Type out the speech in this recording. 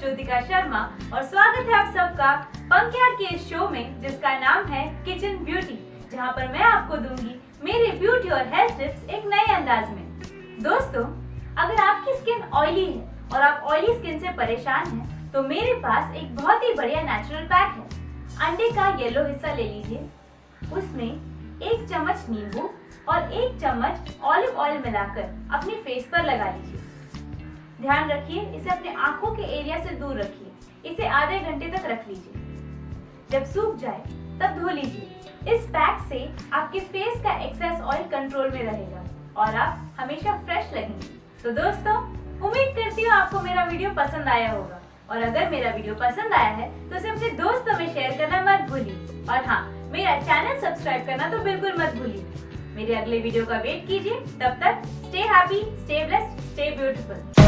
ज्योतिका शर्मा और स्वागत है आप सबका पंक्यार्ड के इस शो में जिसका नाम है किचन ब्यूटी, जहां पर मैं आपको दूंगी मेरे ब्यूटी और हेल्थ टिप्स एक नए अंदाज में। दोस्तों, अगर आपकी स्किन ऑयली है और आप ऑयली स्किन से परेशान हैं, तो मेरे पास एक बहुत ही बढ़िया नेचुरल पैक है। अंडे का येलो हिस्सा ले लीजिए, उसमें 1 चम्मच नींबू और 1 चम्मच ऑलिव ऑयल मिलाकर अपने फेस पर लगा लीजिए। ध्यान रखिए, इसे अपने आंखों के एरिया से दूर रखिए। इसे आधे घंटे तक रख लीजिए। जब सूख जाए तब धो लीजिए। इस पैक से आपके फेस का एक्सेस ऑयल कंट्रोल में रहेगा और आप हमेशा फ्रेश लगेंगे। तो दोस्तों, उम्मीद करती हूँ आपको मेरा वीडियो पसंद आया होगा, और अगर मेरा वीडियो पसंद आया है तो इसे अपने दोस्तों में शेयर करना मत भूलिए। और हाँ, मेरा चैनल सब्सक्राइब करना तो बिल्कुल मत भूलिए। मेरे अगले वीडियो का वेट कीजिए। तब तक stay happy, stay blessed, stay beautiful.